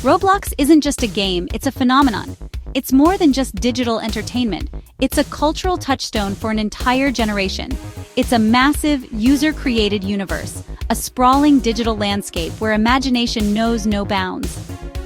Roblox isn't just a game, it's a phenomenon. It's more than just digital entertainment. It's a cultural touchstone for an entire generation. It's a massive, user-created universe, a sprawling digital landscape where imagination knows no bounds.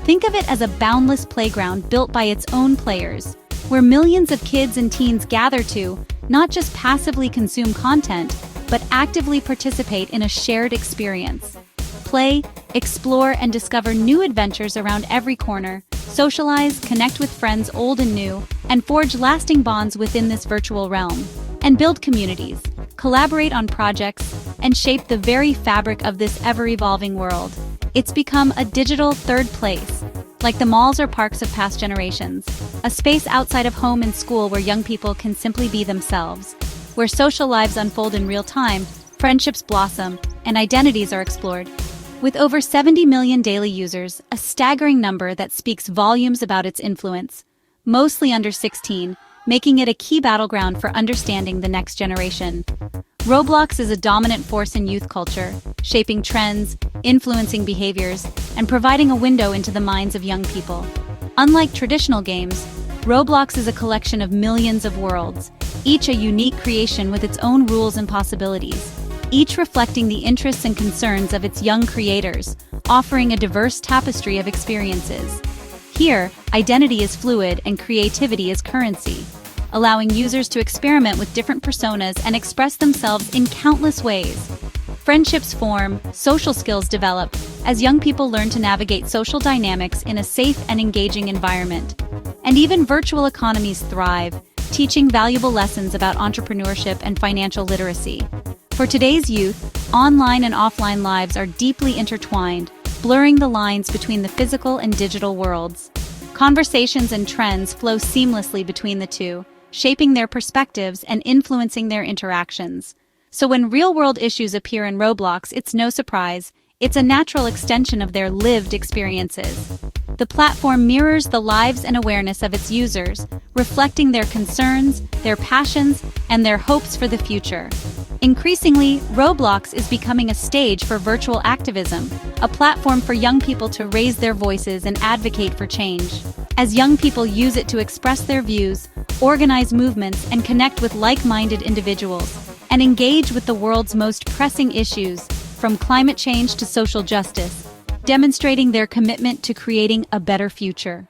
Think of it as a boundless playground built by its own players, where millions of kids and teens gather to not just passively consume content, but actively participate in a shared experience. Play, explore, and discover new adventures around every corner, socialize, connect with friends old and new, and forge lasting bonds within this virtual realm. And build communities, collaborate on projects, and shape the very fabric of this ever-evolving world. It's become a digital third place, like the malls or parks of past generations, a space outside of home and school where young people can simply be themselves, where social lives unfold in real time, friendships blossom, and identities are explored. With over 70 million daily users, a staggering number that speaks volumes about its influence, mostly under 16, making it a key battleground for understanding the next generation. Roblox is a dominant force in youth culture, shaping trends, influencing behaviors, and providing a window into the minds of young people. Unlike traditional games, Roblox is a collection of millions of worlds, each a unique creation with its own rules and possibilities, each reflecting the interests and concerns of its young creators, offering a diverse tapestry of experiences. Here, identity is fluid and creativity is currency, allowing users to experiment with different personas and express themselves in countless ways. Friendships form, social skills develop, as young people learn to navigate social dynamics in a safe and engaging environment. And even virtual economies thrive, teaching valuable lessons about entrepreneurship and financial literacy. For today's youth, online and offline lives are deeply intertwined, blurring the lines between the physical and digital worlds. Conversations and trends flow seamlessly between the two, shaping their perspectives and influencing their interactions. So when real-world issues appear in Roblox, it's no surprise. It's a natural extension of their lived experiences. The platform mirrors the lives and awareness of its users, reflecting their concerns, their passions, and their hopes for the future. Increasingly, Roblox is becoming a stage for virtual activism, a platform for young people to raise their voices and advocate for change. As young people use it to express their views, organize movements, and connect with like-minded individuals, and engage with the world's most pressing issues, from climate change to social justice, demonstrating their commitment to creating a better future.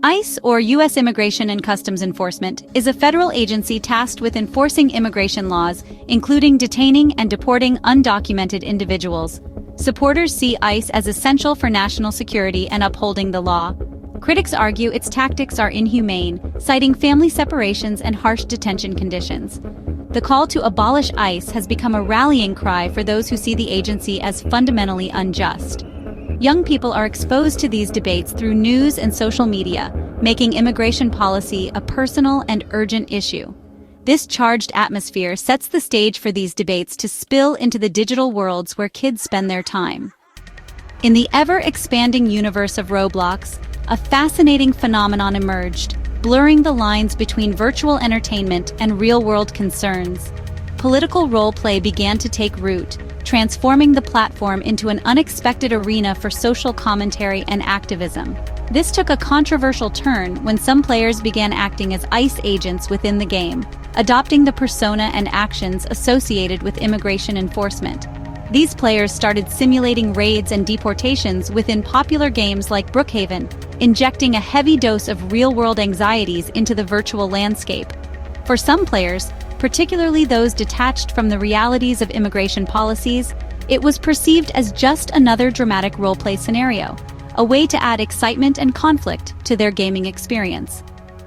ICE, or U.S. Immigration and Customs Enforcement, is a federal agency tasked with enforcing immigration laws, including detaining and deporting undocumented individuals. Supporters see ICE as essential for national security and upholding the law. Critics argue its tactics are inhumane, citing family separations and harsh detention conditions. The call to abolish ICE has become a rallying cry for those who see the agency as fundamentally unjust. Young people are exposed to these debates through news and social media, making immigration policy a personal and urgent issue. This charged atmosphere sets the stage for these debates to spill into the digital worlds where kids spend their time. In the ever-expanding universe of Roblox, a fascinating phenomenon emerged, blurring the lines between virtual entertainment and real-world concerns. Political role-play began to take root, transforming the platform into an unexpected arena for social commentary and activism. This took a controversial turn when some players began acting as ICE agents within the game, adopting the persona and actions associated with immigration enforcement. These players started simulating raids and deportations within popular games like Brookhaven, injecting a heavy dose of real-world anxieties into the virtual landscape. For some players, particularly those detached from the realities of immigration policies, it was perceived as just another dramatic roleplay scenario, a way to add excitement and conflict to their gaming experience.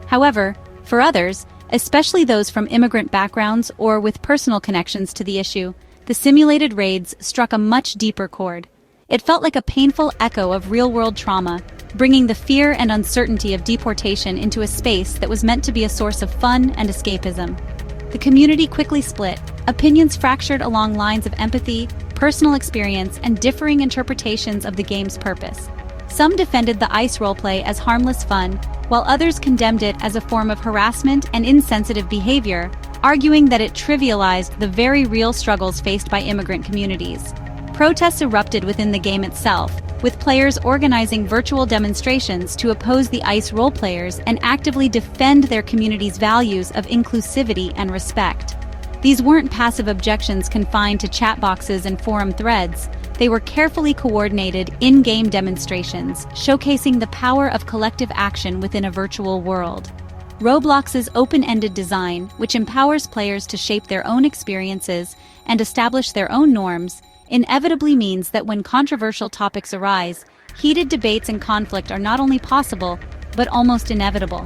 However, for others, especially those from immigrant backgrounds or with personal connections to the issue, the simulated raids struck a much deeper chord. It felt like a painful echo of real-world trauma, bringing the fear and uncertainty of deportation into a space that was meant to be a source of fun and escapism. The community quickly split, opinions fractured along lines of empathy, personal experience, and differing interpretations of the game's purpose. Some defended the ICE roleplay as harmless fun, while others condemned it as a form of harassment and insensitive behavior, arguing that it trivialized the very real struggles faced by immigrant communities. Protests erupted within the game itself, with players organizing virtual demonstrations to oppose the ICE roleplayers and actively defend their community's values of inclusivity and respect. These weren't passive objections confined to chat boxes and forum threads. They were carefully coordinated in-game demonstrations, showcasing the power of collective action within a virtual world. Roblox's open-ended design, which empowers players to shape their own experiences and establish their own norms, inevitably means that when controversial topics arise, heated debates and conflict are not only possible, but almost inevitable.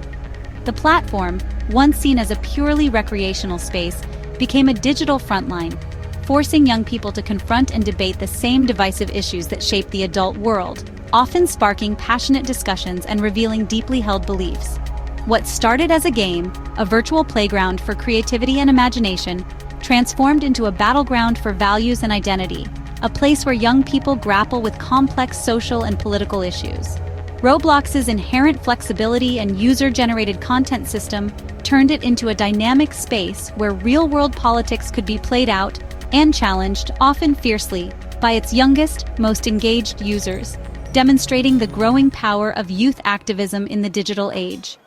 The platform, once seen as a purely recreational space, became a digital frontline, forcing young people to confront and debate the same divisive issues that shape the adult world, often sparking passionate discussions and revealing deeply held beliefs. What started as a game, a virtual playground for creativity and imagination, transformed into a battleground for values and identity, a place where young people grapple with complex social and political issues. Roblox's inherent flexibility and user-generated content system turned it into a dynamic space where real-world politics could be played out and challenged, often fiercely, by its youngest, most engaged users, demonstrating the growing power of youth activism in the digital age.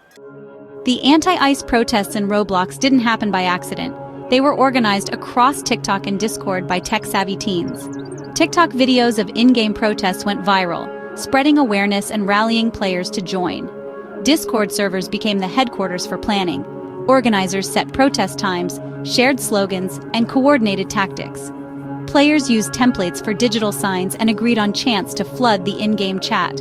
The anti-ICE protests in Roblox didn't happen by accident. They were organized across TikTok and Discord by tech-savvy teens. TikTok videos of in-game protests went viral, spreading awareness and rallying players to join. Discord servers became the headquarters for planning. Organizers set protest times, shared slogans, and coordinated tactics. Players used templates for digital signs and agreed on chants to flood the in-game chat.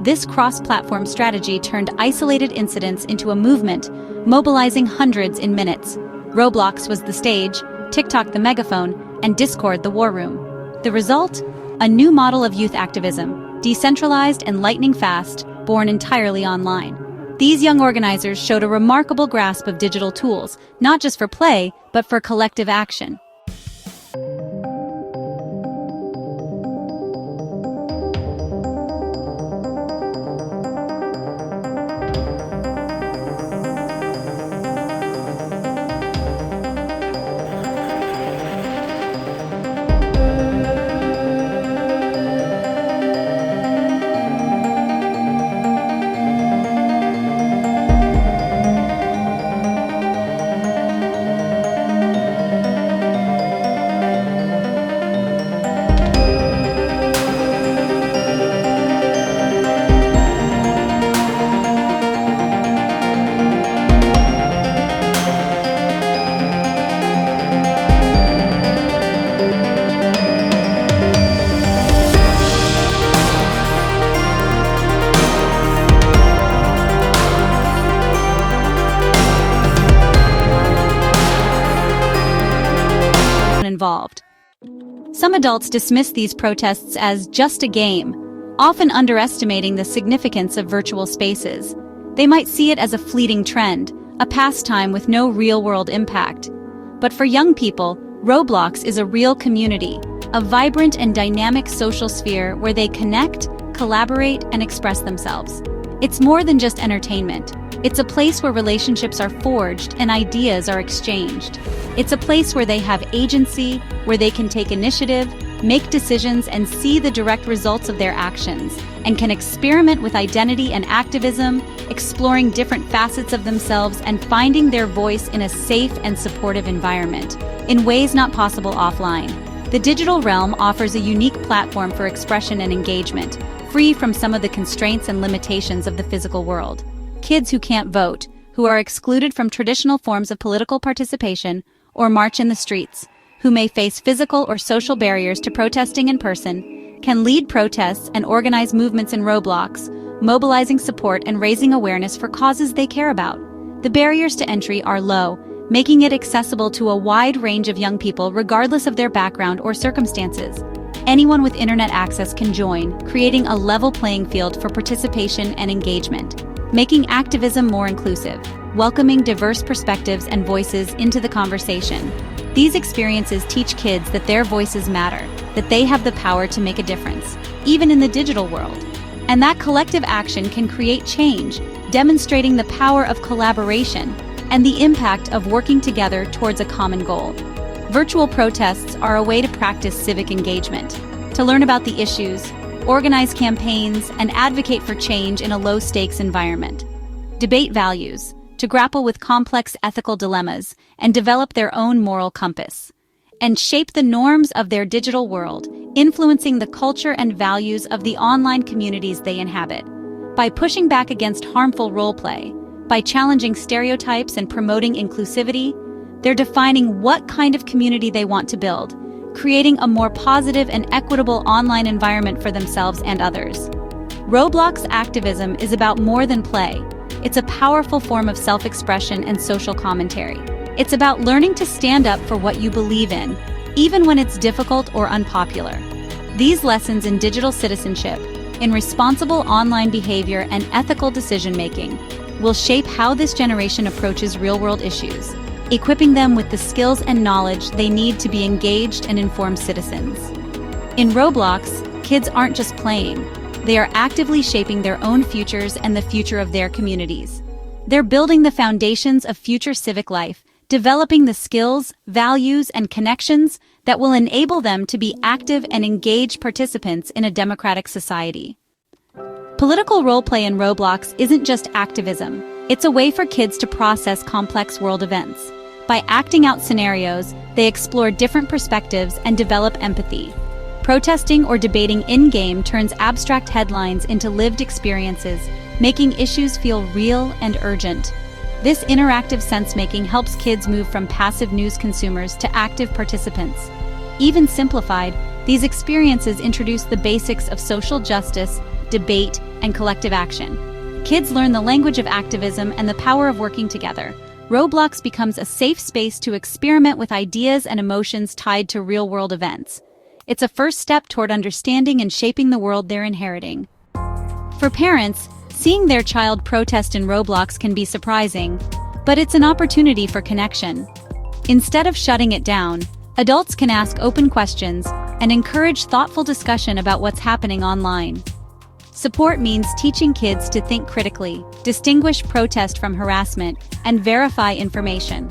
This cross-platform strategy turned isolated incidents into a movement, mobilizing hundreds in minutes. Roblox was the stage, TikTok the megaphone, and Discord the war room. The result? A new model of youth activism, decentralized and lightning fast, born entirely online. These young organizers showed a remarkable grasp of digital tools, not just for play, but for collective action. Involved. Some adults dismiss these protests as just a game, often underestimating the significance of virtual spaces. They might see it as a fleeting trend, a pastime with no real-world impact. But for young people, Roblox is a real community, a vibrant and dynamic social sphere where they connect, collaborate, and express themselves. It's more than just entertainment. It's a place where relationships are forged and ideas are exchanged. It's a place where they have agency, where they can take initiative, make decisions, and see the direct results of their actions, and can experiment with identity and activism, exploring different facets of themselves and finding their voice in a safe and supportive environment, in ways not possible offline. The digital realm offers a unique platform for expression and engagement, free from some of the constraints and limitations of the physical world. Kids who can't vote, who are excluded from traditional forms of political participation or march in the streets, who may face physical or social barriers to protesting in person, can lead protests and organize movements in Roblox, mobilizing support and raising awareness for causes they care about. The barriers to entry are low, making it accessible to a wide range of young people regardless of their background or circumstances. Anyone with internet access can join, creating a level playing field for participation and engagement, making activism more inclusive, welcoming diverse perspectives and voices into the conversation. These experiences teach kids that their voices matter, that they have the power to make a difference, even in the digital world. And that collective action can create change, demonstrating the power of collaboration and the impact of working together towards a common goal. Virtual protests are a way to practice civic engagement, to learn about the issues, organize campaigns, and advocate for change in a low-stakes environment. Debate values, to grapple with complex ethical dilemmas and develop their own moral compass. And shape the norms of their digital world, influencing the culture and values of the online communities they inhabit. By pushing back against harmful roleplay, by challenging stereotypes and promoting inclusivity, they're defining what kind of community they want to build, creating a more positive and equitable online environment for themselves and others. Roblox activism is about more than play. It's a powerful form of self-expression and social commentary. It's about learning to stand up for what you believe in, even when it's difficult or unpopular. These lessons in digital citizenship, in responsible online behavior and ethical decision-making, will shape how this generation approaches real-world issues, equipping them with the skills and knowledge they need to be engaged and informed citizens. In Roblox, kids aren't just playing. They are actively shaping their own futures and the future of their communities. They're building the foundations of future civic life, developing the skills, values, and connections that will enable them to be active and engaged participants in a democratic society. Political roleplay in Roblox isn't just activism. It's a way for kids to process complex world events. By acting out scenarios, they explore different perspectives and develop empathy. Protesting or debating in-game turns abstract headlines into lived experiences, making issues feel real and urgent. This interactive sense-making helps kids move from passive news consumers to active participants. Even simplified, these experiences introduce the basics of social justice, debate, and collective action. Kids learn the language of activism and the power of working together. Roblox becomes a safe space to experiment with ideas and emotions tied to real-world events. It's a first step toward understanding and shaping the world they're inheriting. For parents, seeing their child protest in Roblox can be surprising, but it's an opportunity for connection. Instead of shutting it down, adults can ask open questions and encourage thoughtful discussion about what's happening online. Support means teaching kids to think critically, distinguish protest from harassment, and verify information.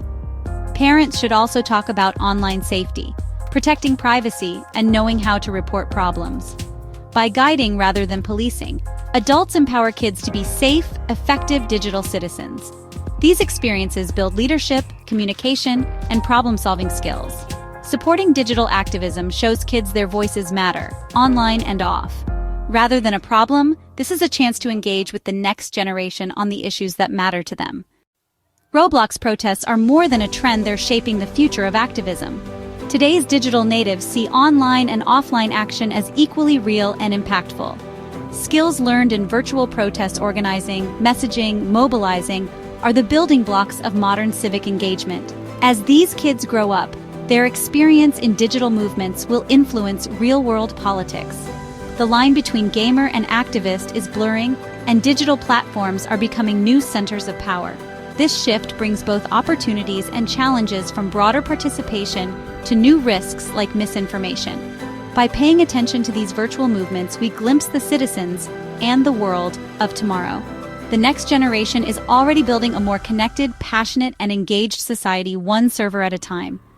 Parents should also talk about online safety, protecting privacy, and knowing how to report problems. By guiding rather than policing, adults empower kids to be safe, effective digital citizens. These experiences build leadership, communication, and problem-solving skills. Supporting digital activism shows kids their voices matter, online and off. Rather than a problem, this is a chance to engage with the next generation on the issues that matter to them. Roblox protests are more than a trend, they're shaping the future of activism. Today's digital natives see online and offline action as equally real and impactful. Skills learned in virtual protest organizing, messaging, mobilizing are the building blocks of modern civic engagement. As these kids grow up, their experience in digital movements will influence real-world politics. The line between gamer and activist is blurring, and digital platforms are becoming new centers of power. This shift brings both opportunities and challenges, from broader participation to new risks like misinformation. By paying attention to these virtual movements, we glimpse the citizens and the world of tomorrow. The next generation is already building a more connected, passionate, and engaged society, one server at a time.